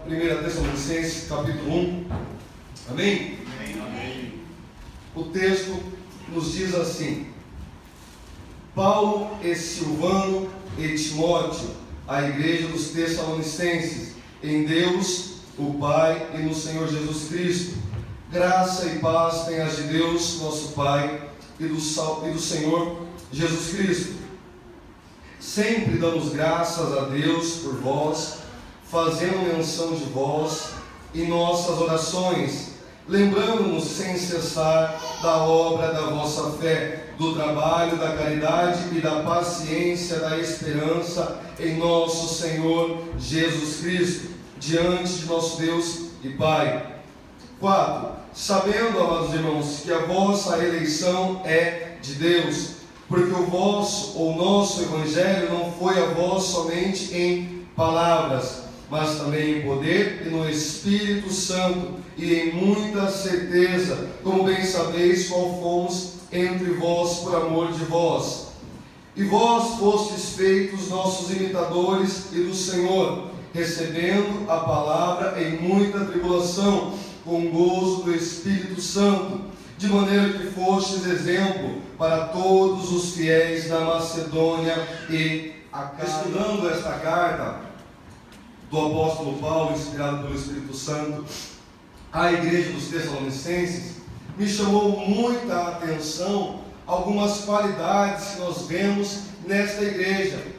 1 Tessalonicenses, capítulo 1. Amém? Amém. O texto nos diz assim: Paulo e Silvano e Timóteo, a igreja dos Tessalonicenses, em Deus, o Pai, e no Senhor Jesus Cristo. Graça e paz tenhas de Deus, nosso Pai, e do Senhor Jesus Cristo. Sempre damos graças a Deus por vós, fazendo menção de vós em nossas orações, lembrando-nos sem cessar da obra da vossa fé, do trabalho, da caridade e da paciência, da esperança em nosso Senhor Jesus Cristo, diante de nosso Deus e Pai. 4. Sabendo, amados irmãos, que a vossa eleição é de Deus, porque o vosso ou nosso Evangelho não foi a vós somente em palavras, mas também em poder e no Espírito Santo, e em muita certeza, como bem sabeis qual fomos entre vós por amor de vós. E vós fostes feitos nossos imitadores e do Senhor, recebendo a palavra em muita tribulação, com gozo do Espírito Santo, de maneira que fostes exemplo para todos os fiéis da Macedônia e Acaia. Estudando esta carta do apóstolo Paulo, inspirado pelo Espírito Santo, à igreja dos Tessalonicenses, me chamou muita atenção algumas qualidades que nós vemos nesta igreja.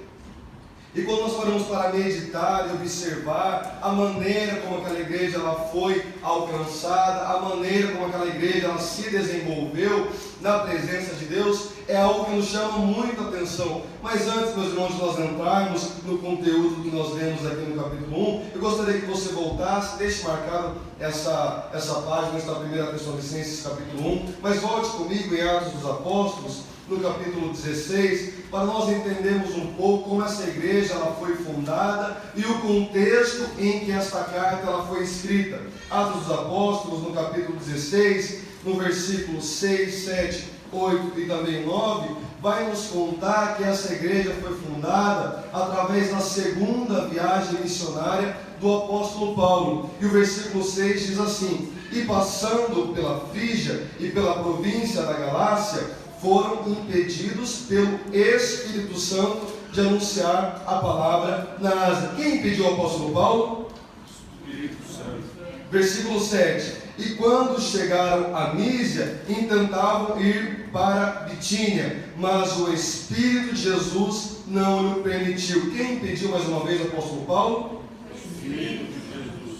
E quando nós paramos para meditar e observar a maneira como aquela igreja ela foi alcançada, a maneira como aquela igreja ela se desenvolveu na presença de Deus, é algo que nos chama muita atenção. Mas antes, meus irmãos, de nós entrarmos no conteúdo que nós lemos aqui no capítulo 1, eu gostaria que você voltasse, deixe marcado essa página, está 1 Tessalonicenses capítulo 1, mas volte comigo em Atos dos Apóstolos, no capítulo 16, para nós entendermos um pouco como essa igreja ela foi fundada e o contexto em que esta carta ela foi escrita. Atos dos Apóstolos, no capítulo 16, no versículo 6, 7, 8 e também 9, vai nos contar que essa igreja foi fundada através da segunda viagem missionária do apóstolo Paulo. E o versículo 6 diz assim: E passando pela Frígia e pela província da Galácia, foram impedidos pelo Espírito Santo de anunciar a palavra na Ásia. Quem impediu o apóstolo Paulo? Espírito Santo. Versículo 7. E quando chegaram a Mísia, intentavam ir para Bitínia, mas o Espírito de Jesus não lhe permitiu. Quem impediu mais uma vez o apóstolo Paulo? Espírito de Jesus.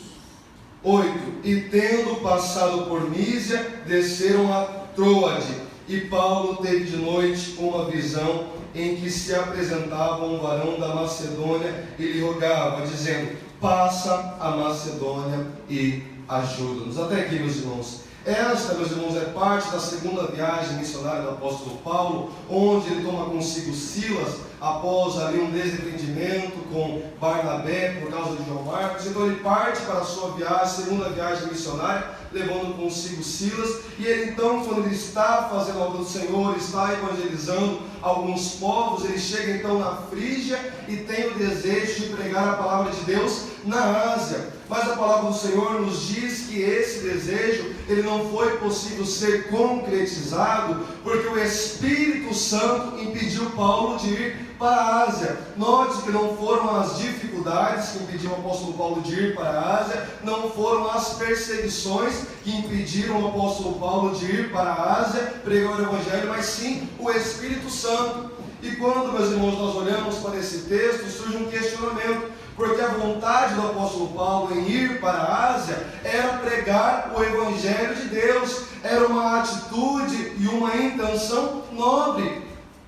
8. E tendo passado por Mísia, desceram a Troade. E Paulo teve de noite uma visão em que se apresentava um varão da Macedônia e lhe rogava, dizendo: passa a Macedônia e ajuda-nos. Até aqui, meus irmãos. Esta, meus irmãos, é parte da segunda viagem missionária do apóstolo Paulo, onde ele toma consigo Silas, após ali um desentendimento com Barnabé, por causa de João Marcos. Então ele parte para a sua viagem, segunda viagem missionária, levando consigo Silas. E ele então, quando ele está fazendo a obra do Senhor, está evangelizando alguns povos, ele chega então na Frígia e tem o desejo de pregar a palavra de Deus na Ásia. Mas a palavra do Senhor nos diz que esse desejo, ele não foi possível ser concretizado, porque o Espírito Santo impediu Paulo de ir para a Ásia. Note que não foram as dificuldades que impediram o apóstolo Paulo de ir para a Ásia, não foram as perseguições que impediram o apóstolo Paulo de ir para a Ásia, pregar o Evangelho, mas sim o Espírito Santo. E quando, meus irmãos, nós olhamos para esse texto, surge um questionamento, porque a vontade do apóstolo Paulo em ir para a Ásia era pregar o Evangelho de Deus, era uma atitude e uma intenção nobre.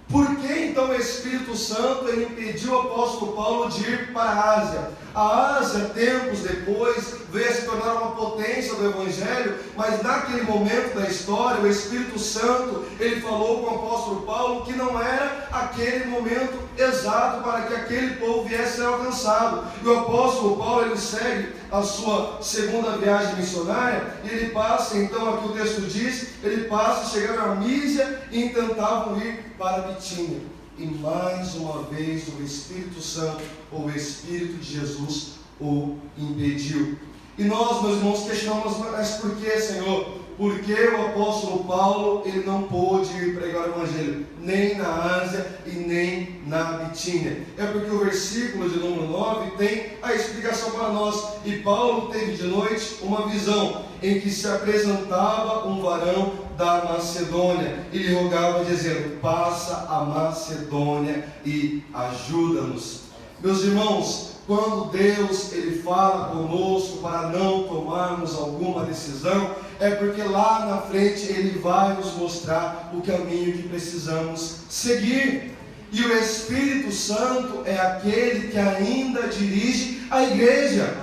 Por que então o Espírito Santo ele impediu o apóstolo Paulo de ir para a Ásia? A Ásia, tempos depois, veio a se tornar uma potência do Evangelho, mas naquele momento da história, o Espírito Santo, ele falou com o apóstolo Paulo que não era aquele momento exato para que aquele povo viesse a ser alcançado. E o apóstolo Paulo, ele segue a sua segunda viagem missionária, e ele passa, então, aqui o texto diz, ele passa, chegaram a Mísia e tentavam ir para Bitínia. E mais uma vez o Espírito Santo, ou o Espírito de Jesus, o impediu. E nós, meus irmãos, questionamos, mas por que, Senhor? Por que o apóstolo Paulo ele não pôde ir pregar o Evangelho? Nem na Ásia e nem na Bitínia. É porque o versículo de número 9 tem a explicação para nós. E Paulo teve de noite uma visão em que se apresentava um varão da Macedônia e lhe rogava dizendo: passa a Macedônia e ajuda-nos. Meus irmãos, quando Deus ele fala conosco para não tomarmos alguma decisão, é porque lá na frente Ele vai nos mostrar o caminho que precisamos seguir. E o Espírito Santo é aquele que ainda dirige a igreja.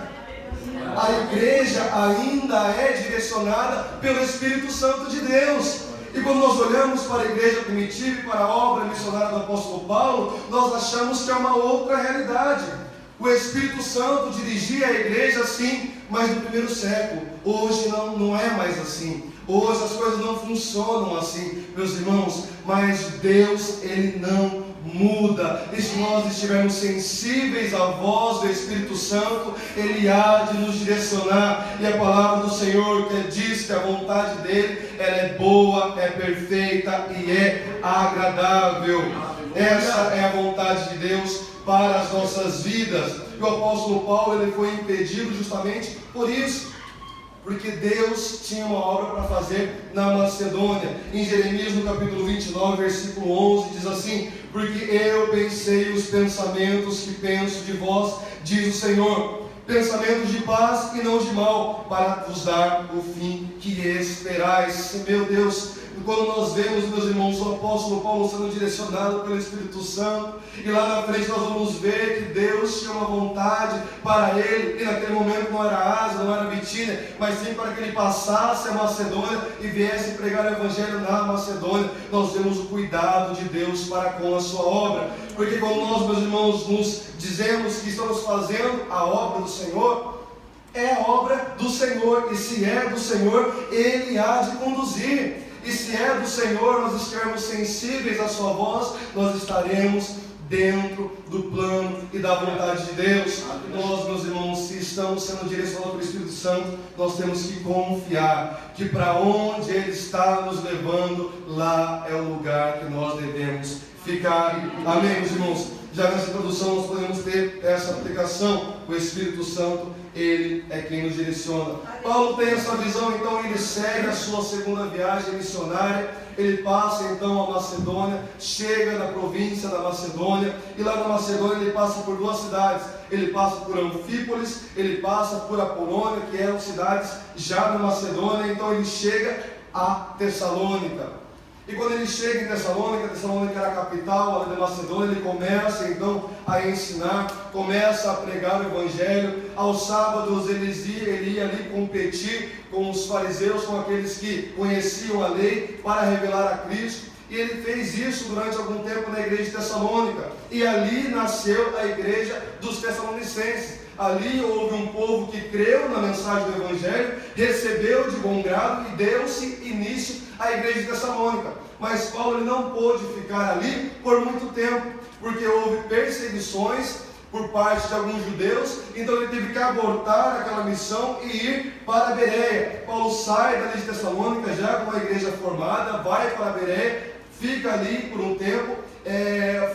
A igreja ainda é direcionada pelo Espírito Santo de Deus. E quando nós olhamos para a igreja primitiva e para a obra missionária do apóstolo Paulo, nós achamos que é uma outra realidade. O Espírito Santo dirigia a igreja sim, mas no primeiro século. Hoje não é mais assim. Hoje as coisas não funcionam assim, meus irmãos. Mas Deus, Ele não muda. E se nós estivermos sensíveis à voz do Espírito Santo, Ele há de nos direcionar. E a palavra do Senhor que diz que a vontade dEle, ela é boa, é perfeita e é agradável. Essa é a vontade de Deus para as nossas vidas. E o apóstolo Paulo ele foi impedido justamente por isso, porque Deus tinha uma obra para fazer na Macedônia. Em Jeremias no capítulo 29, versículo 11, diz assim: porque eu pensei os pensamentos que penso de vós, diz o Senhor, pensamentos de paz e não de mal, para vos dar o fim que esperais. Meu Deus, quando nós vemos, meus irmãos, o apóstolo Paulo sendo direcionado pelo Espírito Santo, e lá na frente nós vamos ver que Deus tinha uma vontade para ele, e naquele momento não era Ásia, não era Bitínia, mas sim para que ele passasse a Macedônia e viesse pregar o Evangelho na Macedônia. Nós vemos o cuidado de Deus para com a sua obra, porque quando nós, meus irmãos, nos dizemos que estamos fazendo a obra do Senhor, é a obra do Senhor, e se é do Senhor, Ele há de conduzir. E se é do Senhor, nós estivermos sensíveis à sua voz, nós estaremos dentro do plano e da vontade de Deus. Nós, meus irmãos, se estamos sendo direcionados pelo Espírito Santo, nós temos que confiar que para onde Ele está nos levando, lá é o lugar que nós devemos ficar. Amém, meus irmãos? Já nessa introdução nós podemos ter essa aplicação. O Espírito Santo, Ele é quem nos direciona. Paulo tem essa visão, então ele segue a sua segunda viagem missionária. Ele passa então a Macedônia, chega na província da Macedônia, e lá na Macedônia ele passa por duas cidades. Ele passa por Anfípolis, ele passa por Apolônia, que eram cidades já na Macedônia. Então ele chega a Tessalônica. E quando ele chega em Tessalônica, Tessalônica era a capital da Macedônia, ele começa então a ensinar, começa a pregar o Evangelho. Aos sábados ele ia ali competir com os fariseus, com aqueles que conheciam a lei, para revelar a Cristo. E ele fez isso durante algum tempo na igreja de Tessalônica. E ali nasceu a igreja dos Tessalonicenses. Ali houve um povo que creu na mensagem do Evangelho, recebeu de bom grado e deu-se início à igreja de Tessalônica. Mas Paulo ele não pôde ficar ali por muito tempo, porque houve perseguições por parte de alguns judeus. Então ele teve que abortar aquela missão e ir para Bereia. Paulo sai dali de Tessalônica já com a igreja formada, vai para Bereia, fica ali por um tempo,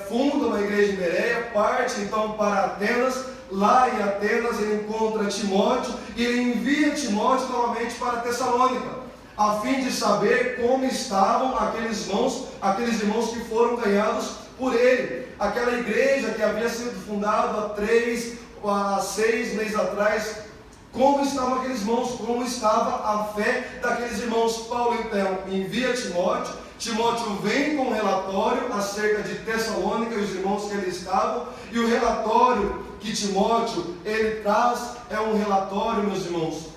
funda uma igreja em Bereia, parte então para Atenas. Lá em Atenas ele encontra Timóteo e ele envia Timóteo novamente para Tessalônica, a fim de saber como estavam aqueles irmãos que foram ganhados por ele. Aquela igreja que havia sido fundada há 6 meses atrás, como estavam aqueles irmãos, como estava a fé daqueles irmãos. Paulo então envia Timóteo. Timóteo vem com um relatório acerca de Tessalônica e os irmãos que ali estavam, e o relatório que Timóteo ele traz é um relatório, meus irmãos,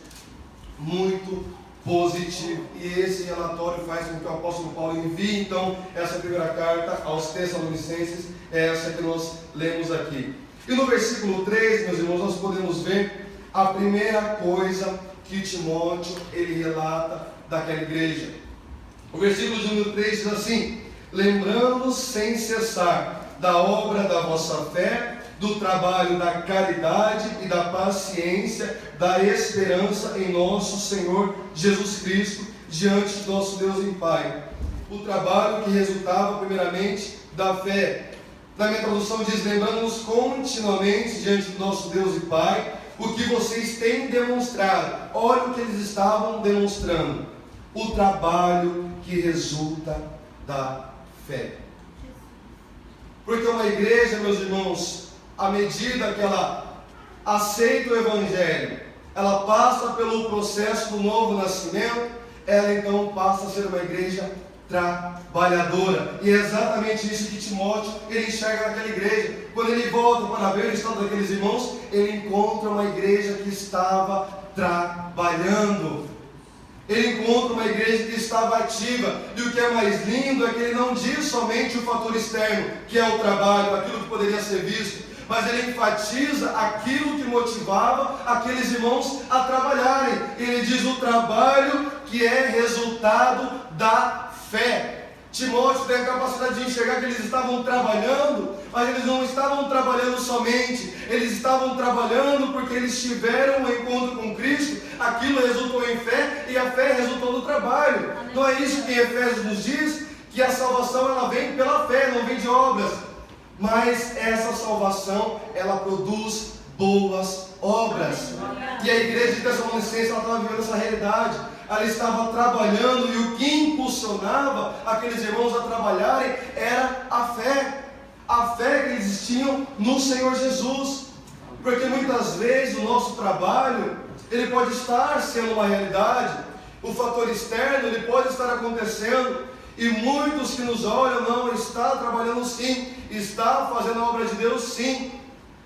muito positivo. E esse relatório faz com que o apóstolo Paulo envie então essa primeira carta aos Tessalonicenses, essa que nós lemos aqui. E no versículo 3, meus irmãos, nós podemos ver a primeira coisa que Timóteo ele relata daquela igreja. O versículo de número 3 diz assim: lembrando-nos sem cessar da obra da vossa fé, do trabalho da caridade e da paciência, da esperança em nosso Senhor Jesus Cristo, diante de nosso Deus e Pai. O trabalho que resultava primeiramente da fé. Na minha tradução diz: lembrando-nos continuamente diante do nosso Deus e Pai o que vocês têm demonstrado. Olha o que eles estavam demonstrando: o trabalho que resulta da fé. Porque uma igreja, meus irmãos, à medida que ela aceita o Evangelho, ela passa pelo processo do novo nascimento, ela então passa a ser uma igreja trabalhadora. E é exatamente isso que Timóteo ele enxerga naquela igreja. Quando ele volta para ver o estado daqueles irmãos, ele encontra uma igreja que estava trabalhando. Ele encontra uma igreja que estava ativa. E o que é mais lindo é que ele não diz somente o fator externo, que é o trabalho, aquilo que poderia ser visto, mas ele enfatiza aquilo que motivava aqueles irmãos a trabalharem. Ele diz o trabalho que é resultado da fé. Timóteo tem a capacidade de enxergar que eles estavam trabalhando, mas eles não estavam trabalhando somente, eles estavam trabalhando porque eles tiveram um encontro com Cristo, aquilo resultou em fé, e a fé resultou no trabalho. Amém. Não é isso que Efésios nos diz? Que a salvação ela vem pela fé, não vem de obras, mas essa salvação ela produz boas obras. E a igreja de Tessalonicenses ela estava vivendo essa realidade. Ela estava trabalhando, e o que impulsionava aqueles irmãos a trabalharem era a fé que eles tinham no Senhor Jesus. Porque muitas vezes o nosso trabalho ele pode estar sendo uma realidade, o fator externo ele pode estar acontecendo, e muitos que nos olham: não, está trabalhando sim, está fazendo a obra de Deus sim,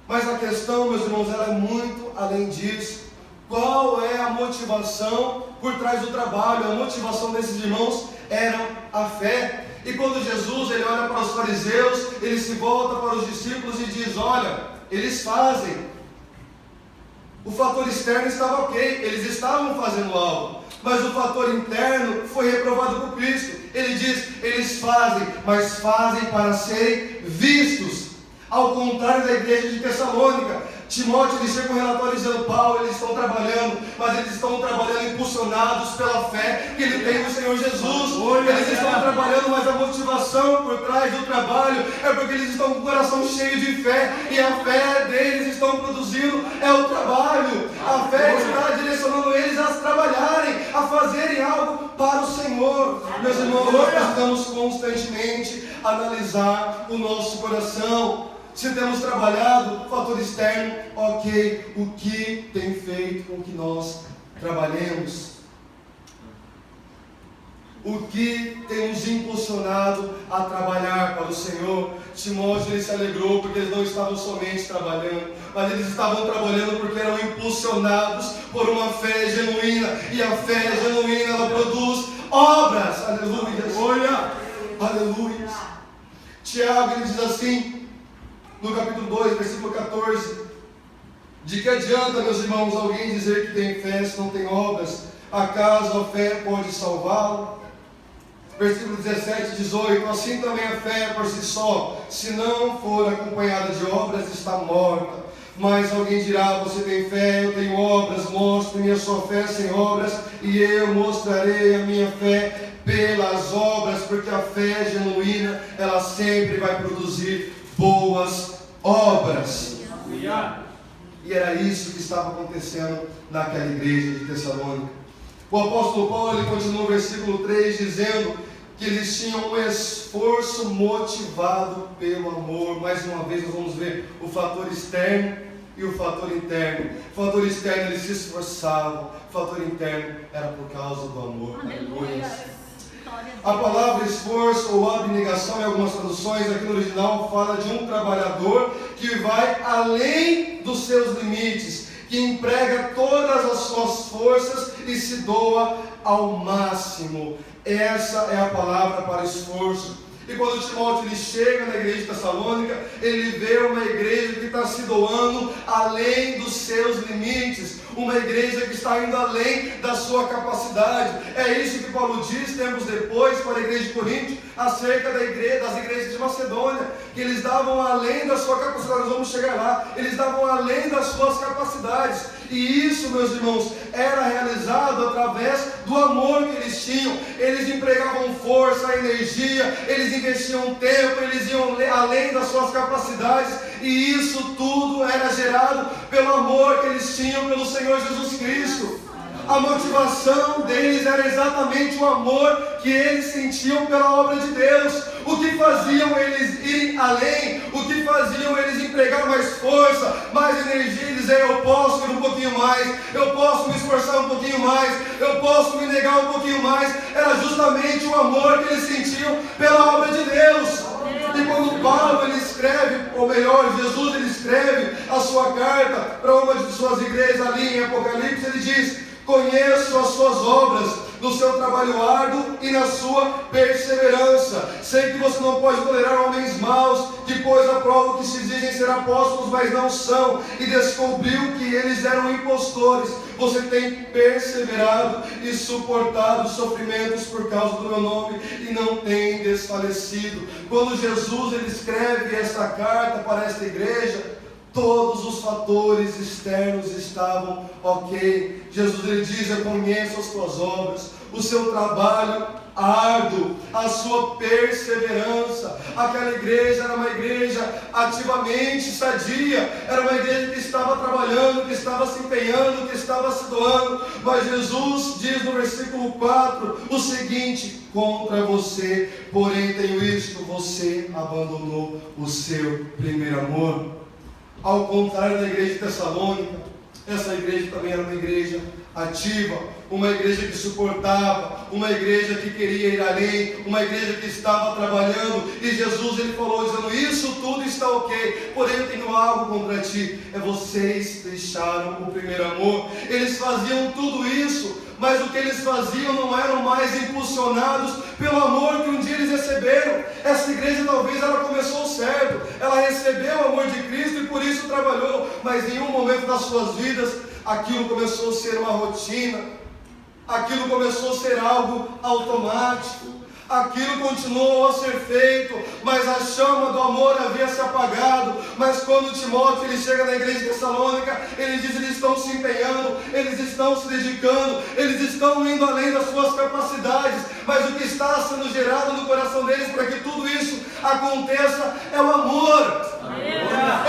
mas a questão, meus irmãos, ela é muito além disso. Qual é a motivação por trás do trabalho? A motivação desses irmãos era a fé. E quando Jesus ele olha para os fariseus, ele se volta para os discípulos e diz: olha, eles fazem. O fator externo estava ok, eles estavam fazendo algo, mas o fator interno foi reprovado por Cristo. Ele diz: eles fazem, mas fazem para serem vistos. Ao contrário da igreja de Tessalônica, Timóteo ele chega com um relatório dizendo: Paulo, eles estão trabalhando, mas eles estão trabalhando impulsionados pela fé que ele tem no Senhor Jesus. Eles estão trabalhando, mas a motivação por trás do trabalho é porque eles estão com o coração cheio de fé, e a fé deles estão produzindo é o trabalho. A fé está direcionando eles a trabalharem, a fazerem algo para o Senhor. Meus irmãos, nós precisamos constantemente analisar o nosso coração. Se temos trabalhado, fator externo, ok, o que tem feito com que nós trabalhemos? O que tem nos impulsionado a trabalhar para o Senhor? Timóteo ele se alegrou porque eles não estavam somente trabalhando, mas eles estavam trabalhando porque eram impulsionados por uma fé genuína, e a fé genuína ela produz obras. Aleluia! Aleluia! Tiago ele diz assim, no capítulo 2, versículo 14: de que adianta, meus irmãos, alguém dizer que tem fé se não tem obras? Acaso a fé pode salvá-lo? Versículo 17 e 18: assim também a fé por si só, se não for acompanhada de obras, está morta. Mas alguém dirá: você tem fé, eu tenho obras, mostre-me a sua fé sem obras, e eu mostrarei a minha fé pelas obras, porque a fé genuína, ela sempre vai produzir boas obras. E era isso que estava acontecendo naquela igreja de Tessalônica. O apóstolo Paulo ele continua no versículo 3 dizendo que eles tinham um esforço motivado pelo amor. Mais uma vez nós vamos ver o fator externo e o fator interno. O fator externo eles se esforçavam, o fator interno era por causa do amor. Aleluia. A palavra esforço ou abnegação, em algumas traduções, aqui no original, fala de um trabalhador que vai além dos seus limites, que emprega todas as suas forças e se doa ao máximo. Essa é a palavra para esforço. E quando Timóteo ele chega na igreja de Tessalônica, ele vê uma igreja que está se doando além dos seus limites, uma igreja que está indo além da sua capacidade. É isso que Paulo diz tempos depois para a igreja de Corinto, acerca das igrejas de Macedônia, que eles davam além da sua capacidade. Nós vamos chegar lá. Eles davam além das suas capacidades. E isso, meus irmãos, era realizado através do amor que eles tinham. Eles empregavam força, energia, eles investiam tempo, eles iam além das suas capacidades. E isso tudo era gerado pelo amor que eles tinham pelo Senhor Jesus Cristo. A motivação deles era exatamente o amor que eles sentiam pela obra de Deus. O que faziam eles irem além, o que faziam eles empregar mais força, mais energia, e dizer: eu posso ir um pouquinho mais, eu posso me esforçar um pouquinho mais, eu posso me negar um pouquinho mais. Era justamente o amor que eles sentiam pela obra de Deus. E quando Paulo ele escreve, ou melhor, Jesus ele escreve a sua carta para uma de suas igrejas ali em Apocalipse, ele diz: conheço as suas obras, no seu trabalho árduo e na sua perseverança. Sei que você não pode tolerar homens maus, que pôs à prova que se dizem ser apóstolos, mas não são, e descobriu que eles eram impostores. Você tem perseverado e suportado sofrimentos por causa do meu nome, e não tem desfalecido. Quando Jesus ele escreve esta carta para esta igreja, todos os fatores externos estavam ok. Jesus ele diz: eu conheço as tuas obras, o seu trabalho árduo, a sua perseverança. Aquela igreja era uma igreja ativamente sadia, era uma igreja que estava trabalhando, que estava se empenhando, que estava se doando. Mas Jesus diz no versículo 4 o seguinte: contra você, porém, tenho isto: você abandonou o seu primeiro amor. Ao contrário da igreja de Tessalônica, essa igreja também era uma igreja ativa, uma igreja que suportava, uma igreja que queria ir além, uma igreja que estava trabalhando. E Jesus ele falou dizendo: isso tudo está ok, porém eu tenho algo contra ti, é vocês deixaram o primeiro amor. Eles faziam tudo isso, mas o que eles faziam não eram mais impulsionados pelo amor que um dia eles receberam. Essa igreja talvez ela começou certo, ela recebeu o amor de Cristo e por isso trabalhou, mas em um momento das suas vidas aquilo começou a ser uma rotina, aquilo começou a ser algo automático, aquilo continuou a ser feito, mas a chama do amor havia se apagado. Mas quando Timóteo ele chega na igreja de Tessalônica, ele diz: eles estão se empenhando, eles estão se dedicando, eles estão indo além das suas capacidades, mas o que está sendo gerado no coração deles para que tudo isso aconteça é o amor.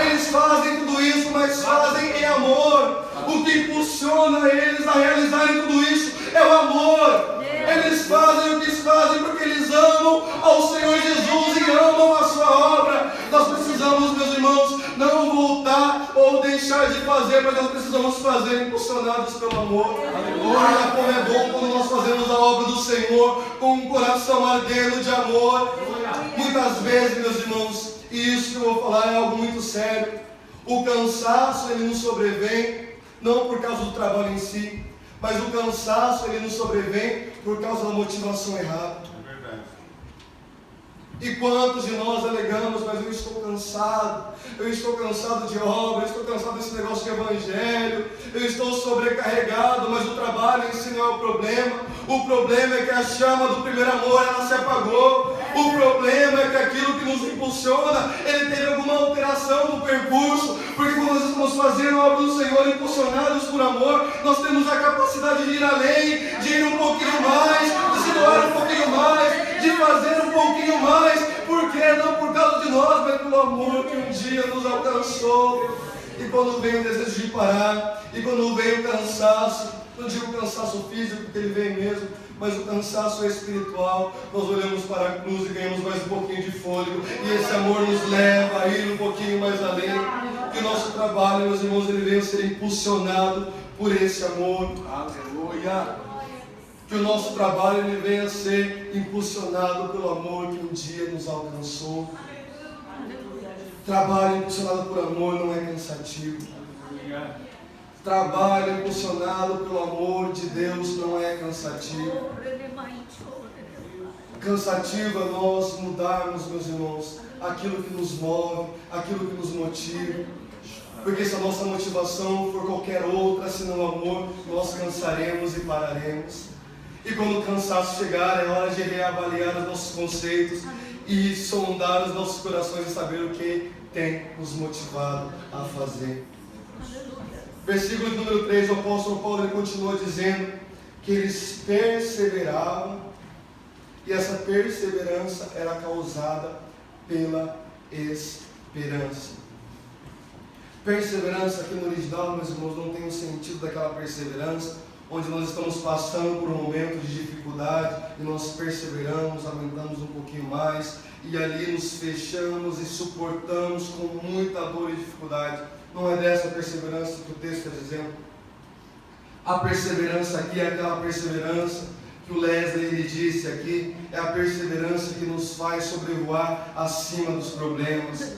Eles fazem tudo isso, mas fazem em amor. O que impulsiona eles a realizarem tudo isso é o amor. Eles fazem o que fazem porque eles amam ao Senhor Jesus e amam a sua obra. Nós precisamos, meus irmãos, não voltar ou deixar de fazer, mas nós precisamos fazer impulsionados pelo amor. Olha como é bom quando nós fazemos a obra do Senhor com um coração ardendo de amor. Muitas vezes, meus irmãos, e isso que eu vou falar é algo muito sério, o cansaço ele nos sobrevém não por causa do trabalho em si, mas o cansaço ele nos sobrevém por causa da motivação errada. É verdade. E quantos de nós alegamos: mas eu estou cansado de obra, eu estou cansado desse negócio de evangelho, eu estou sobrecarregado. Mas o trabalho em si não é o problema. O problema é que a chama do primeiro amor ela se apagou. O problema é que aquilo que nos impulsiona, ele teve alguma alteração no percurso, porque quando nós estamos fazendo a obra do Senhor impulsionados por amor, nós temos a capacidade de ir além, de ir um pouquinho mais, de se doar um pouquinho mais, de fazer um pouquinho mais. Por quê? Não por causa de nós, mas pelo amor que um dia nos alcançou. E quando vem o desejo de parar, e quando vem o cansaço, não digo cansaço físico, porque ele vem mesmo, mas o cansaço espiritual, nós olhamos para a cruz e ganhamos mais um pouquinho de fôlego, e esse amor nos leva a ir um pouquinho mais além. Que o nosso trabalho, meus irmãos, ele venha a ser impulsionado por esse amor. Aleluia! Que o nosso trabalho ele venha a ser impulsionado pelo amor que um dia nos alcançou. Trabalho impulsionado por amor não é cansativo. Trabalho impulsionado pelo amor de Deus não é cansativo. Cansativo é nós mudarmos, meus irmãos, aquilo que nos move, aquilo que nos motiva. Porque se a nossa motivação for qualquer outra, senão o amor, nós cansaremos e pararemos. E quando o cansaço chegar, é hora de reavaliar os nossos conceitos e sondar os nossos corações e saber o que tem nos motivado a fazer. Versículo número 3, o apóstolo Paulo ele continua dizendo que eles perseveravam e essa perseverança era causada pela esperança. Perseverança aqui no original, meus irmãos, não tem o sentido daquela perseverança onde nós estamos passando por um momento de dificuldade e nós perseveramos, aumentamos um pouquinho mais e ali nos fechamos e suportamos com muita dor e dificuldade. Não é dessa perseverança que o texto está dizendo. A perseverança aqui é aquela perseverança que o Leslie ele disse aqui, é a perseverança que nos faz sobrevoar acima dos problemas.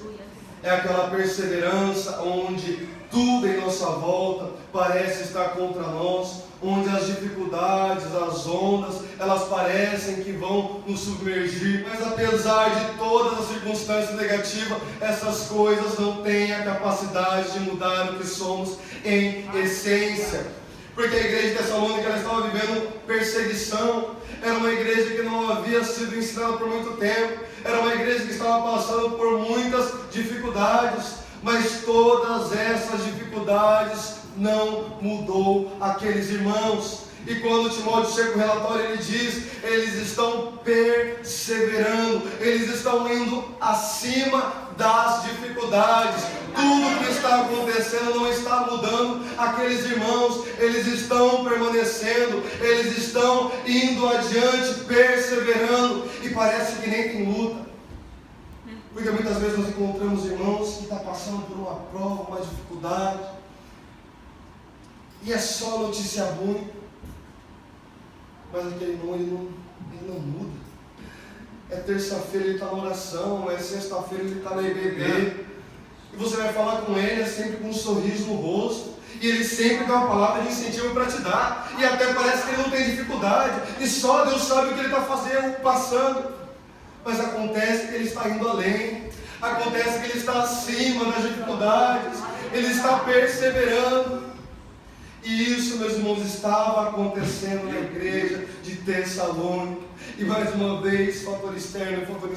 É aquela perseverança onde tudo em nossa volta parece estar contra nós, onde as dificuldades, as ondas, elas parecem que vão nos submergir, mas apesar de todas as circunstâncias negativas, essas coisas não têm a capacidade de mudar o que somos em essência. Porque a igreja de Tessalônica ela estava vivendo perseguição, era uma igreja que não havia sido ensinada por muito tempo, era uma igreja que estava passando por muitas dificuldades, mas todas essas dificuldades não mudou aqueles irmãos. E quando Timóteo chega com o relatório, ele diz, eles estão perseverando, eles estão indo acima das dificuldades. Tudo que está acontecendo não está mudando aqueles irmãos, eles estão permanecendo, eles estão indo adiante, perseverando, e parece que nem tem luta. Porque muitas vezes nós encontramos irmãos que estão passando por uma prova, uma dificuldade, e é só notícia ruim, mas aquele irmão ele não muda. É terça-feira ele está na oração, é sexta-feira ele está na EBD, e você vai falar com ele, é sempre com um sorriso no rosto, e ele sempre dá uma palavra de incentivo para te dar, e até parece que ele não tem dificuldade, e só Deus sabe o que ele está fazendo, passando. Mas acontece que ele está indo além, acontece que ele está acima das dificuldades, ele está perseverando. E isso, meus irmãos, estava acontecendo na igreja de Tessalônica. E mais uma vez, fator externo, fator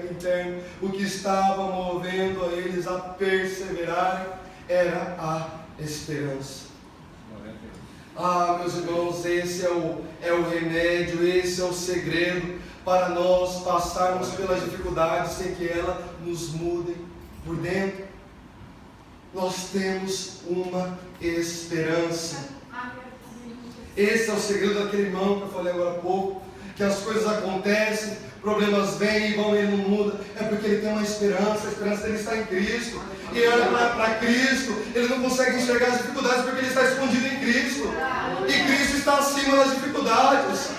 interno, o que estava movendo a eles a perseverarem era a esperança. Ah, meus irmãos, esse é o remédio, esse é o segredo para nós passarmos pelas dificuldades sem que elas nos mudem por dentro. Nós temos uma esperança. Esse é o segredo daquele irmão que eu falei agora há pouco, que as coisas acontecem, problemas vêm e vão e ele não muda, é porque ele tem uma esperança, a esperança dele está em Cristo. E ele olha para Cristo, ele não consegue enxergar as dificuldades porque ele está escondido em Cristo. E Cristo está acima das dificuldades.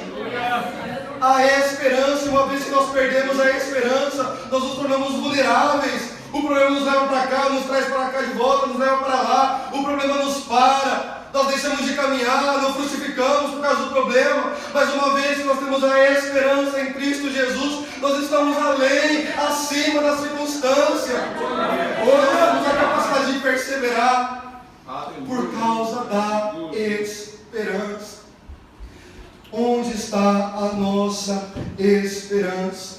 A esperança, uma vez que nós perdemos a esperança, nós nos tornamos vulneráveis. O problema nos leva para cá, nos traz para cá de volta, nos leva para lá. O problema nos para, nós deixamos de caminhar, não frutificamos por causa do problema. Mas uma vez que nós temos a esperança em Cristo Jesus, nós estamos além, acima da circunstância. Hoje nós temos a capacidade de perseverar por causa da esperança. Onde está a nossa esperança?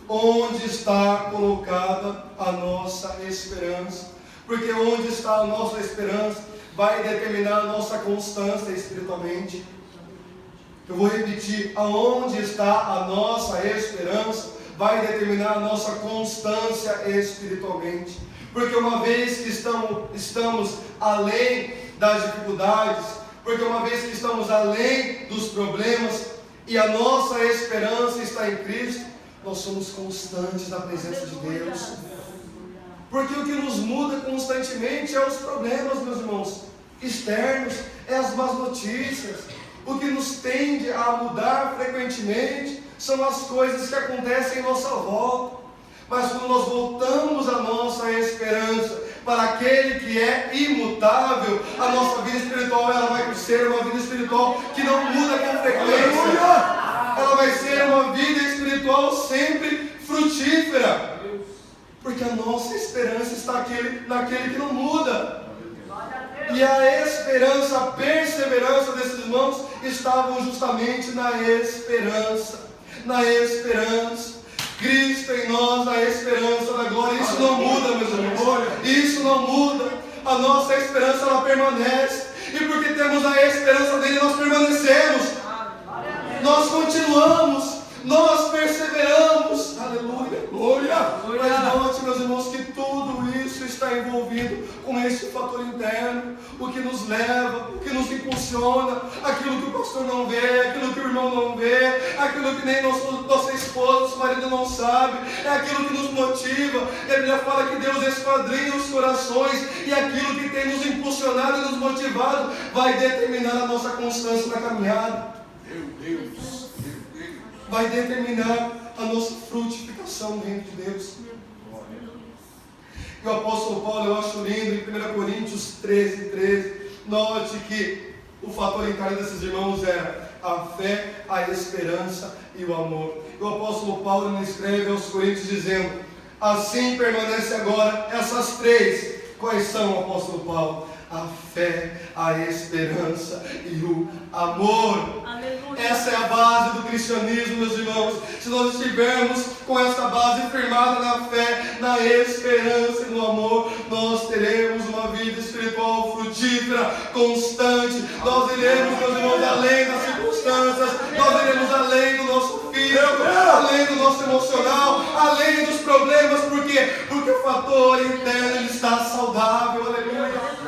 Onde está colocada a nossa esperança? Porque onde está a nossa esperança vai determinar a nossa constância espiritualmente. Eu vou repetir, aonde está a nossa esperança vai determinar a nossa constância espiritualmente. Porque uma vez que estamos além das dificuldades, porque uma vez que estamos além dos problemas e a nossa esperança está em Cristo, nós somos constantes na presença de Deus. Porque o que nos muda constantemente é os problemas, meus irmãos, externos, é as más notícias. O que nos tende a mudar frequentemente são as coisas que acontecem em nossa volta. Mas quando nós voltamos a nossa esperança para aquele que é imutável, a nossa vida espiritual ela vai ser uma vida espiritual que não muda com frequência. Ela vai ser uma vida espiritual sempre frutífera. Porque a nossa esperança está naquele que não muda. E a esperança, a perseverança desses irmãos estavam justamente na esperança. Na esperança. Cristo em nós, a esperança da glória. Isso não muda, meus irmãos. Isso não muda. A nossa esperança, ela permanece. E porque temos a esperança dele, nós permanecemos. Nós continuamos. Nós perseveramos. Aleluia. Glória. Mas note, meus irmãos, que tudo isso está envolvido com este fator interno. O que nos leva, o que nos impulsiona, aquilo que o pastor não vê, aquilo que o irmão não vê, aquilo que nem nossa esposa, nosso marido não sabe, é aquilo que nos motiva. A Bíblia fala que Deus esquadrinha os corações, e aquilo que tem nos impulsionado e nos motivado vai determinar a nossa constância na caminhada. Vai determinar a nossa frutificação no reino de Deus. E o apóstolo Paulo, eu acho lindo, em 1 Coríntios 13, note que o fator interno desses irmãos era a fé, a esperança e o amor. E o apóstolo Paulo escreve aos Coríntios dizendo: assim permanece agora essas três. Quais são, apóstolo Paulo? A fé, a esperança e o amor. Aleluia. Essa é a base do cristianismo, meus irmãos. Se nós estivermos com essa base firmada na fé, na esperança e no amor, nós teremos uma vida espiritual frutífera, constante. Nós iremos, meus irmãos, além das circunstâncias, nós iremos além do nosso físico, além do nosso emocional, além dos problemas. Por quê? Porque o fator interno ele está saudável. Aleluia.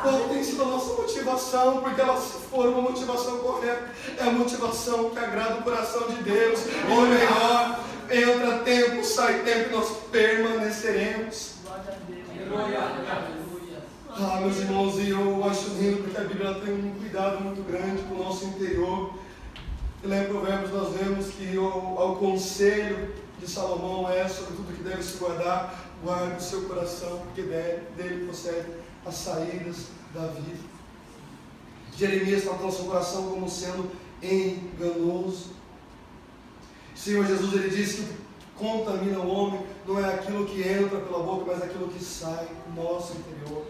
Qual tem sido a nossa motivação? Porque ela, se for uma motivação correta, é a motivação que agrada o coração de Deus. Ou melhor, entra tempo, sai tempo, e nós permaneceremos. Meus irmãos, e eu acho lindo porque a Bíblia tem um cuidado muito grande com o nosso interior. E lá em Provérbios nós vemos que ao conselho de Salomão é sobre tudo que deve se guardar, guarde o seu coração, porque dele procede as saídas da vida. Jeremias tratou o seu coração como sendo enganoso. O Senhor Jesus, ele disse que contamina o homem não é aquilo que entra pela boca, mas aquilo que sai do nosso interior.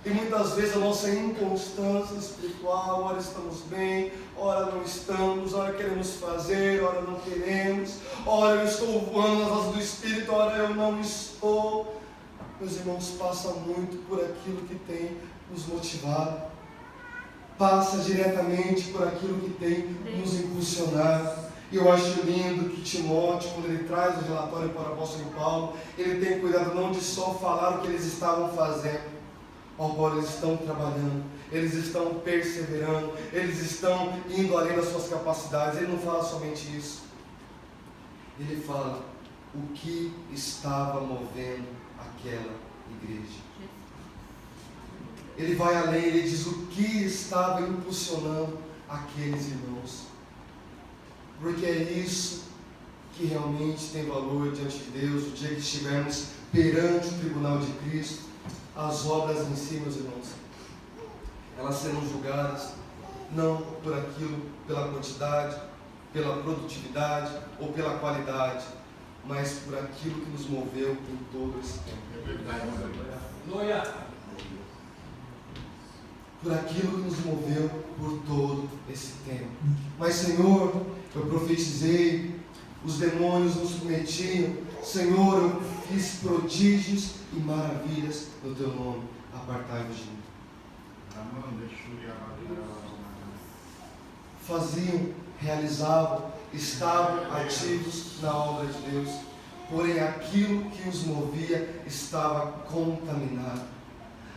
E muitas vezes a nossa inconstância espiritual, ora estamos bem, ora não estamos, ora queremos fazer, ora não queremos, ora eu estou voando nas asas do Espírito, ora eu não estou. Meus irmãos, passa muito por aquilo que tem nos motivado, passa diretamente por aquilo que tem nos impulsionado. E eu acho lindo que Timóteo, quando ele traz o relatório para o apóstolo Paulo, ele tem cuidado não de só falar o que eles estavam fazendo. Agora eles estão trabalhando, eles estão perseverando, eles estão indo além das suas capacidades. Ele não fala somente isso. Ele fala o que estava movendo aquela igreja. Ele vai além, ele diz o que estava impulsionando aqueles irmãos. Porque é isso que realmente tem valor diante de Deus, o dia que estivermos perante o tribunal de Cristo. As obras em si, meus irmãos, elas serão julgadas não por aquilo, pela quantidade, pela produtividade ou pela qualidade, mas por aquilo que nos moveu em todo esse tempo. Por aquilo que nos moveu por todo esse tempo. Mas, Senhor, eu profetizei, os demônios nos submetiam, Senhor, eu fiz prodígios e maravilhas no teu nome, apartai-vos de mim. Faziam, realizavam, estavam ativos na obra de Deus, porém aquilo que os movia estava contaminado,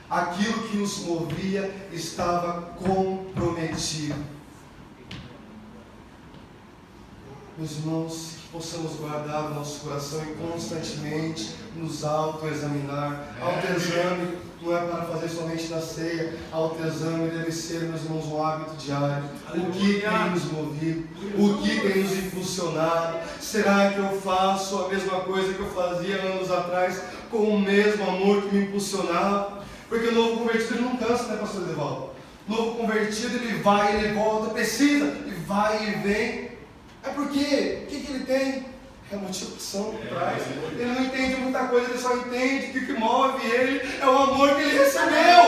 aquilo que os movia estava comprometido. Meus irmãos, que possamos guardar o nosso coração e constantemente nos autoexaminar. Autoexame não é para fazer somente na ceia. Autoexame deve ser, meus irmãos, um hábito diário. O que tem nos movido? O que tem nos impulsionado? Será que eu faço a mesma coisa que eu fazia anos atrás com o mesmo amor que me impulsionava? Porque o novo convertido ele não cansa, né, pastor Evaldo? novo convertido, ele vai, ele volta, precisa, e vai e vem. É porque, o que ele tem? É a motivação por trás. Ele não entende muita coisa, ele só entende que o que move ele é o amor que ele recebeu.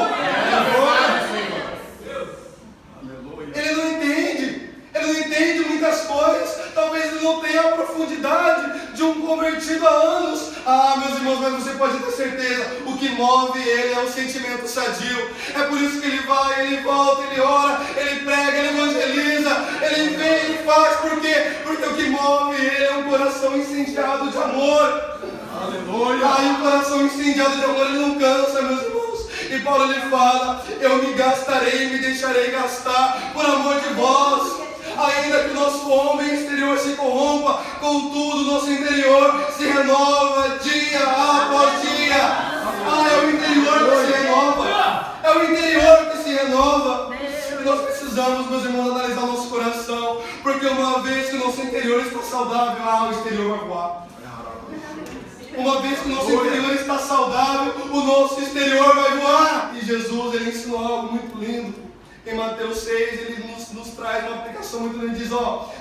Ele não entende muitas coisas. Talvez ele não tenha a profundidade de um convertido há anos. Ah, meus irmãos, mas você pode ter certeza, o que move ele é o sentimento sadio. É por isso que ele vai, ele volta, ele ora, ele prega, ele evangeliza, ele vem, ele faz. Por quê? Porque o que move ele é um coração incendiado de amor. Aleluia! Ah, e um coração incendiado de amor, ele não cansa, meus irmãos. E Paulo ele fala: eu me gastarei, me deixarei gastar por amor de vós. Ainda que o nosso homem exterior se corrompa, contudo o nosso interior se renova dia após dia. Ah, é o interior que se renova. É o interior que se renova. E nós precisamos, meus irmãos, analisar o nosso coração, porque uma vez que o nosso interior está saudável, o exterior vai voar. Uma vez que o nosso interior está saudável, o nosso exterior vai voar. E Jesus, ele ensinou algo muito lindo. Em Mateus 6, ele nos traz uma aplicação muito linda. Ele diz: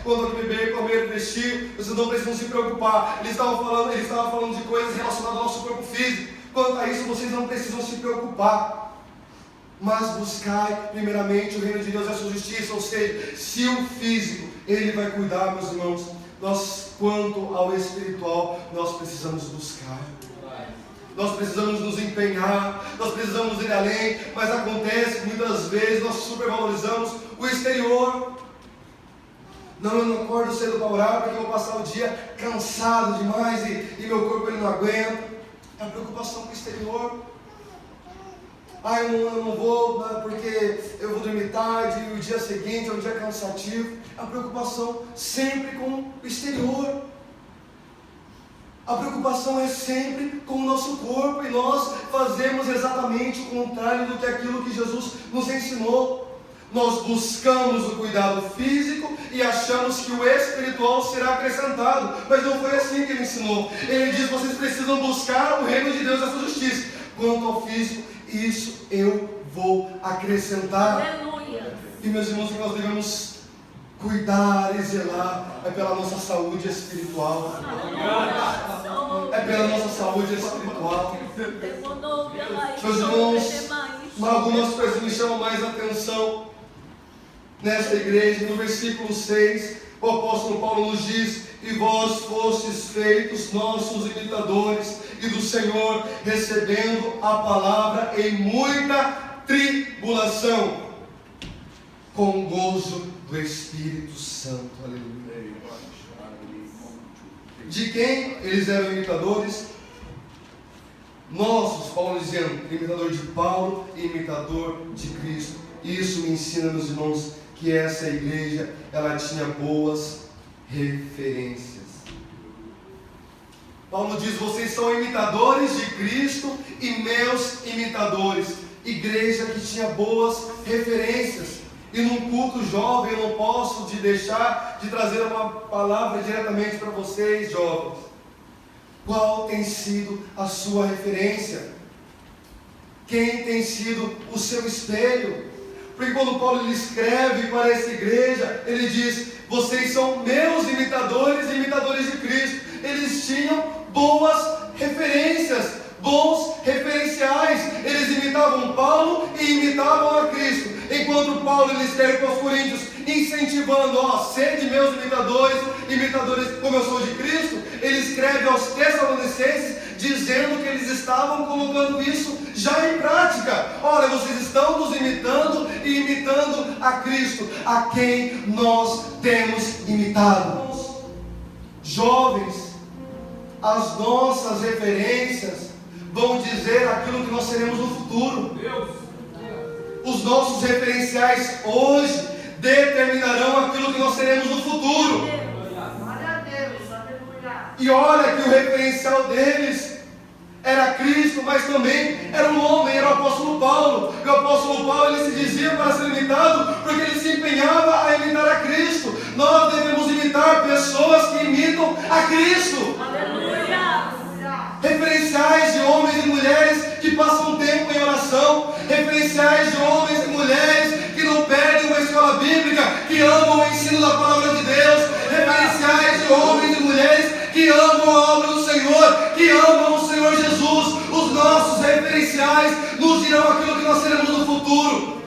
quando alguém beber, comer, vestir, vocês não precisam se preocupar. Ele estava falando de coisas relacionadas ao nosso corpo físico. Quanto a isso, vocês não precisam se preocupar. Mas buscai primeiramente o reino de Deus e a sua justiça. Ou seja, se o físico, ele vai cuidar, meus irmãos. Nós, quanto ao espiritual, nós precisamos buscar. Nós precisamos nos empenhar, nós precisamos ir além, mas acontece que muitas vezes nós supervalorizamos o exterior. Não, eu não acordo cedo para orar porque eu vou passar o dia cansado demais e meu corpo ele não aguenta. É a preocupação com o exterior. Eu não vou porque eu vou dormir tarde e o dia seguinte é um dia cansativo. É a preocupação sempre com o exterior. A preocupação é sempre com o nosso corpo, e nós fazemos exatamente o contrário do que aquilo que Jesus nos ensinou. Nós buscamos o cuidado físico e achamos que o espiritual será acrescentado, mas não foi assim que ele ensinou. Ele diz: vocês precisam buscar o reino de Deus e a sua justiça. Quanto ao físico, isso eu vou acrescentar. Aleluia. E meus irmãos, nós devemos cuidar e zelar pela nossa saúde espiritual. É pela nossa saúde espiritual. Meus irmãos, algumas coisas me chamam mais atenção nesta igreja. No versículo 6, o apóstolo Paulo nos diz: e vós fostes feitos nossos imitadores e do Senhor, recebendo a palavra em muita tribulação, com gozo do Espírito Santo. Aleluia. De quem eles eram imitadores? Nossos, Paulo dizendo, imitador de Paulo e imitador de Cristo. Isso me ensina, meus irmãos, que essa igreja, ela tinha boas referências. Paulo diz: vocês são imitadores de Cristo e meus imitadores. Igreja que tinha boas referências. E num culto jovem eu não posso deixar de trazer uma palavra diretamente para vocês, jovens. Qual tem sido a sua referência? Quem tem sido o seu espelho? Porque quando Paulo ele escreve para essa igreja, ele diz: vocês são meus imitadores e imitadores de Cristo. Eles tinham boas referências, bons referenciais. Eles imitavam Paulo e imitavam a Cristo. Enquanto Paulo ele escreve para os coríntios, incentivando: sede meus imitadores como eu sou de Cristo. Ele escreve aos Tessalonicenses, dizendo que eles estavam colocando isso já em prática. Olha, vocês estão nos imitando e imitando a Cristo, a quem nós temos imitado. Jovens, as nossas referências vão dizer aquilo que nós seremos no futuro. Os nossos referenciais hoje determinarão aquilo que nós seremos no futuro. E olha que o referencial deles era Cristo, mas também era um homem, era o apóstolo Paulo. E o apóstolo Paulo ele se dizia para ser imitado porque ele se empenhava a imitar a Cristo. Nós devemos imitar pessoas que imitam a Cristo. Aleluia. Referenciais de homens e mulheres que passam tempo em oração, referenciais de homens e mulheres que que amam o ensino da palavra de Deus, referenciais de homens e mulheres que amam a obra do Senhor, que amam o Senhor Jesus. Os nossos referenciais nos dirão aquilo que nós seremos no futuro.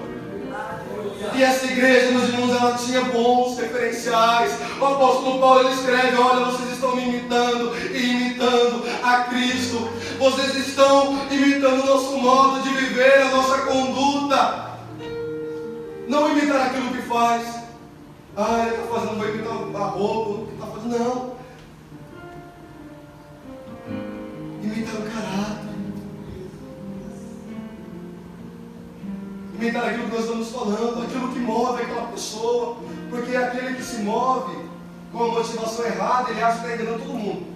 E essa igreja, meus irmãos, ela tinha bons referenciais. O apóstolo Paulo, ele escreve: olha, vocês estão me imitando e imitando a Cristo. Vocês estão imitando o nosso modo de viver, a nossa conduta. Não imitar aquilo que faz. Ah, ele está fazendo, vou imitar a roupa, o que está fazendo. Não. Imitar o caráter. Imitar aquilo que nós estamos falando, aquilo que move aquela pessoa. Porque aquele que se move com a motivação errada, ele acha que está enganando todo mundo.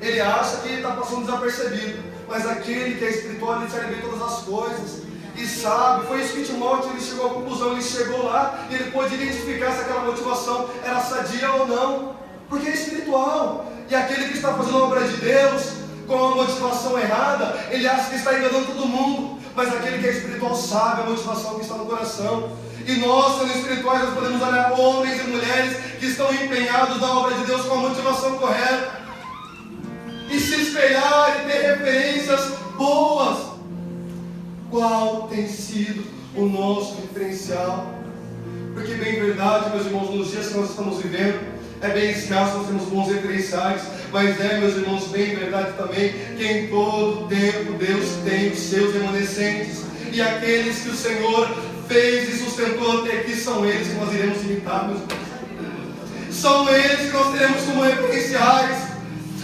Ele acha que está passando desapercebido. Mas aquele que é espiritual, ele sabe bem todas as coisas. E sabe, foi isso que Timóteo, ele chegou à conclusão. Ele chegou lá e ele pôde identificar se aquela motivação era sadia ou não. Porque é espiritual. E aquele que está fazendo a obra de Deus com a motivação errada, ele acha que está enganando todo mundo. Mas aquele que é espiritual sabe a motivação que está no coração. E nós, sendo espirituais, nós podemos olhar homens e mulheres que estão empenhados na obra de Deus com a motivação correta. E se espelhar e ter referências boas. Qual tem sido o nosso referencial? Porque bem verdade, meus irmãos, nos dias que nós estamos vivendo, é bem escasso nós temos bons referenciais, mas meus irmãos, bem verdade também, que em todo tempo Deus tem os seus remanescentes, e aqueles que o Senhor fez e sustentou até aqui, são eles que nós iremos imitar, meus irmãos. São eles que nós teremos como referenciais.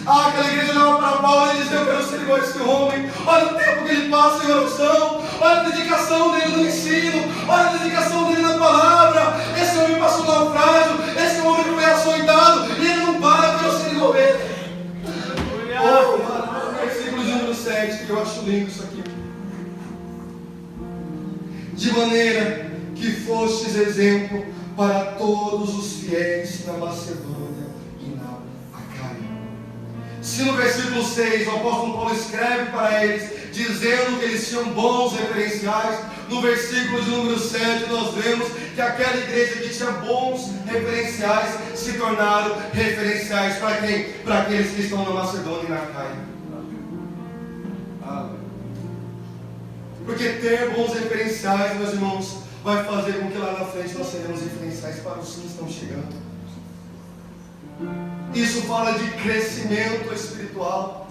Ah, aquela igreja olhava para Paulo e dizia: eu quero ser igual a esse homem. Olha o tempo que ele passa em oração, olha a dedicação dele no ensino, olha a dedicação dele na palavra. Esse homem passou naufrágio, esse homem foi açoitado e ele não para, eu quero ser igual a ele. Versículo de número 7, que eu acho lindo isso aqui. De maneira que fostes exemplo para todos os fiéis na Macedônia e na Acaia. Se no versículo 6 o apóstolo Paulo escreve para eles, dizendo que eles tinham bons referenciais, no versículo de número 7 nós vemos que aquela igreja que tinha bons referenciais se tornaram referenciais para quem? Para aqueles que estão na Macedônia e na Acaia. Porque ter bons referenciais, meus irmãos, vai fazer com que lá na frente nós seremos referenciais para os que estão chegando. Isso fala de crescimento espiritual.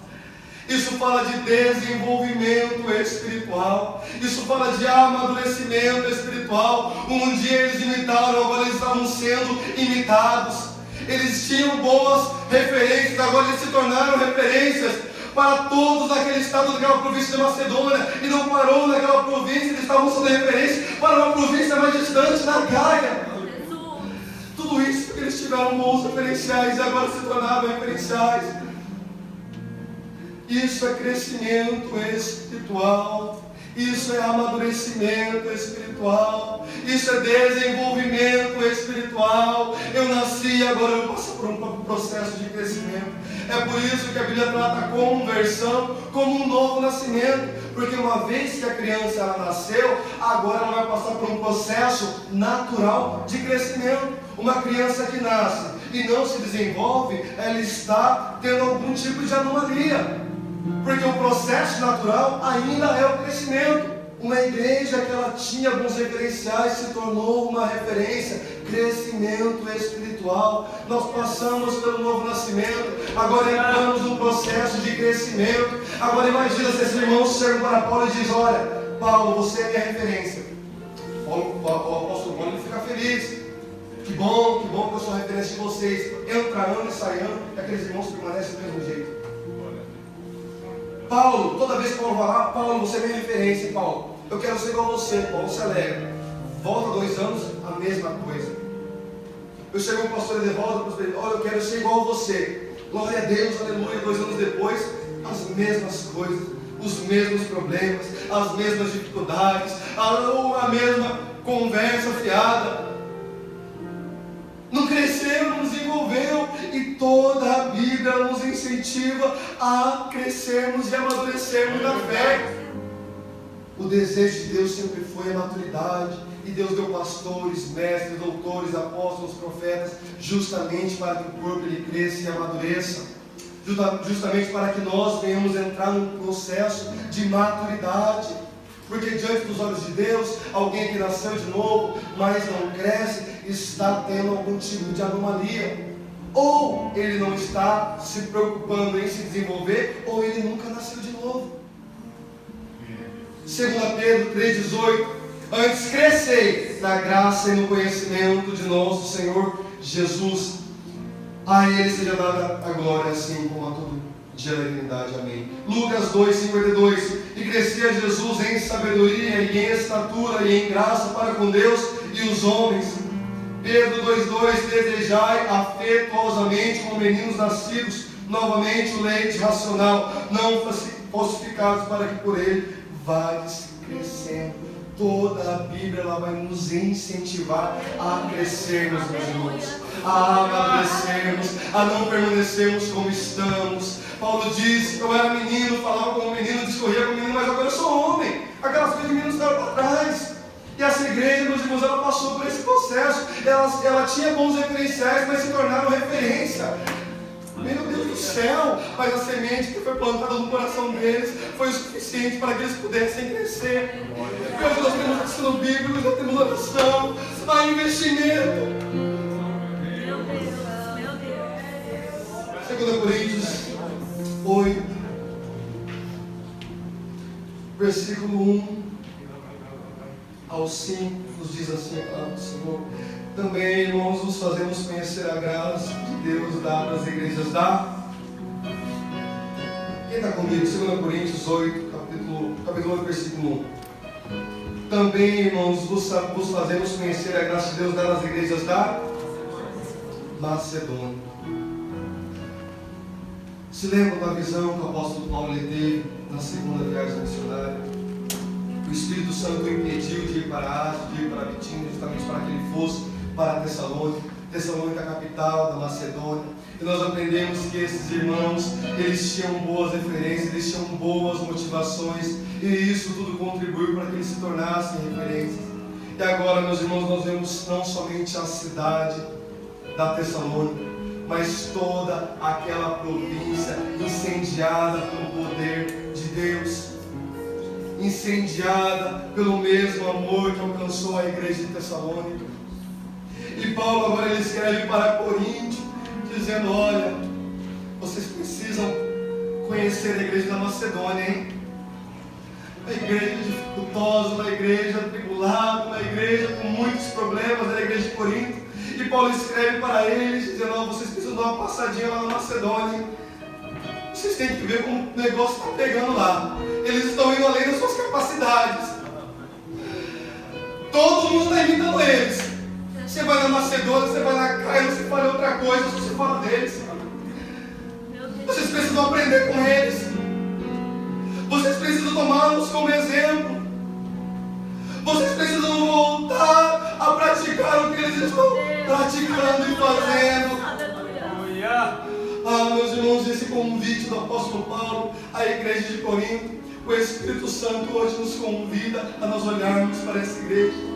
Isso fala de desenvolvimento espiritual. Isso fala de amadurecimento espiritual. Um dia eles imitaram, agora eles estavam sendo imitados. Eles tinham boas referências, agora eles se tornaram referências para todos naquele estado, daquela província de Macedônia. E não parou naquela província, eles estavam sendo referência para uma província mais distante, na Gaia. Tudo isso porque eles tiveram bons referenciais e agora se tornaram referenciais. Isso é crescimento espiritual. Isso é amadurecimento espiritual. Isso é desenvolvimento espiritual. Eu nasci e agora eu passo por um processo de crescimento. É por isso que a Bíblia trata a conversão como um novo nascimento. Porque uma vez que a criança ela nasceu, agora ela vai passar por um processo natural de crescimento. Uma criança que nasce e não se desenvolve, ela está tendo algum tipo de anomalia. Porque o processo natural ainda é o crescimento. Uma igreja que ela tinha bons referenciais se tornou uma referência, crescimento espiritual. Nós passamos pelo novo nascimento, agora entramos num processo de crescimento. Agora imagina se esses irmãos chegam para Paulo e dizem: olha, Paulo, você é minha referência. O apóstolo Paulo fica feliz. Que bom que eu sou referência de vocês. Entra ano e sai ano, e aqueles irmãos permanecem do mesmo jeito. Paulo, toda vez que Paulo vai lá: Paulo, você é minha referência. Paulo, eu quero ser igual a você. Paulo se alegra. Volta 2 anos, a mesma coisa. Eu chego ao pastor e de volta para ele: olha, eu quero ser igual a você. Glória a Deus, aleluia. 2 anos depois, as mesmas coisas, os mesmos problemas, as mesmas dificuldades, a mesma conversa fiada. Não cresceu, não desenvolveu. E toda a Bíblia nos incentiva a crescermos e amadurecermos na fé. O desejo de Deus sempre foi a maturidade E Deus deu pastores, mestres, doutores, apóstolos, profetas, justamente para que o corpo ele cresça e amadureça, justamente para que nós venhamos entrar num processo de maturidade. Porque diante dos olhos de Deus, alguém que nasceu de novo, mas não cresce, está tendo algum tipo de anomalia. Ou ele não está se preocupando em se desenvolver, ou ele nunca nasceu de novo. 2 Pedro 3,18: antes crescei na graça e no conhecimento de nosso Senhor Jesus. A Ele seja dada a glória, assim como a todo dia da eternidade. Amém. Lucas 2,52: e crescia Jesus em sabedoria e em estatura e em graça para com Deus e os homens. Pedro 2,2: desejai afetuosamente como meninos nascidos novamente o leite racional, não falsificados, para que por ele vais crescendo. Toda a Bíblia ela vai nos incentivar a crescermos, meus irmãos, a amadurecermos, a não permanecermos como estamos. Paulo diz: eu era menino, falava como menino, discorria como menino, mas agora eu sou homem. Aquelas coisas de menino ficaram para trás. E essa igreja, meus irmãos, ela passou por esse processo. Ela tinha bons referenciais, mas se tornaram referência. Meu Deus do céu! Mas a semente que foi plantada no coração deles foi o suficiente para que eles pudessem crescer. Porque hoje nós temos ensino bíblico, nós temos oração, há investimento. Meu Deus. 2 Coríntios 8, versículo 1 ao 5, nos diz assim a palavra do Senhor: também, irmãos, nos fazemos conhecer a graça de Deus dada às igrejas da... Quem está comigo? 2 Coríntios 8, capítulo 8, versículo 1. Também, irmãos, vos fazemos conhecer a graça de Deus dada às igrejas da Macedônia. Se lembram da visão que o apóstolo Paulo teve na segunda viagem missionária? O Espírito Santo o impediu de ir para a Ásia, de ir para a Bitínia, justamente para que ele fosse para Tessalônica. Tessalônica é a capital da Macedônia. E nós aprendemos que esses irmãos, eles tinham boas referências, eles tinham boas motivações, e isso tudo contribuiu para que eles se tornassem referências. E agora, meus irmãos, nós vemos não somente a cidade da Tessalônica, mas toda aquela província incendiada pelo poder de Deus, incendiada pelo mesmo amor que alcançou a igreja de Tessalônica. E Paulo agora ele escreve para Coríntio, dizendo: olha, vocês precisam conhecer a igreja da Macedônia, hein? Uma igreja dificultosa, uma igreja tribulada, uma igreja com muitos problemas, a igreja de Corinto. E Paulo escreve para eles, dizendo: ó, vocês precisam dar uma passadinha lá na Macedônia, hein? Vocês têm que ver como o negócio está pegando lá. Eles estão indo além das suas capacidades. Todo mundo está imitando eles. Você vai na Macedônia, você vai na Caia, você fala outra coisa, você fala deles. Vocês precisam aprender com eles. Vocês precisam tomá-los como exemplo. Vocês precisam voltar a praticar o que eles estão praticando e fazendo. Ah, meus irmãos, esse convite do apóstolo Paulo à igreja de Corinto, o Espírito Santo hoje nos convida a nós olharmos para essa igreja.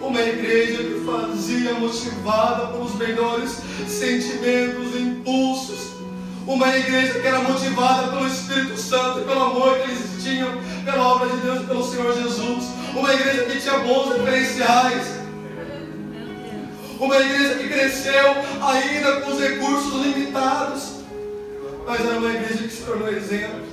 Uma igreja que fazia motivada pelos melhores sentimentos, impulsos. Uma igreja que era motivada pelo Espírito Santo e pelo amor que eles tinham pela obra de Deus e pelo Senhor Jesus. Uma igreja que tinha bons referenciais. Uma igreja que cresceu ainda com os recursos limitados, mas era uma igreja que se tornou exemplo.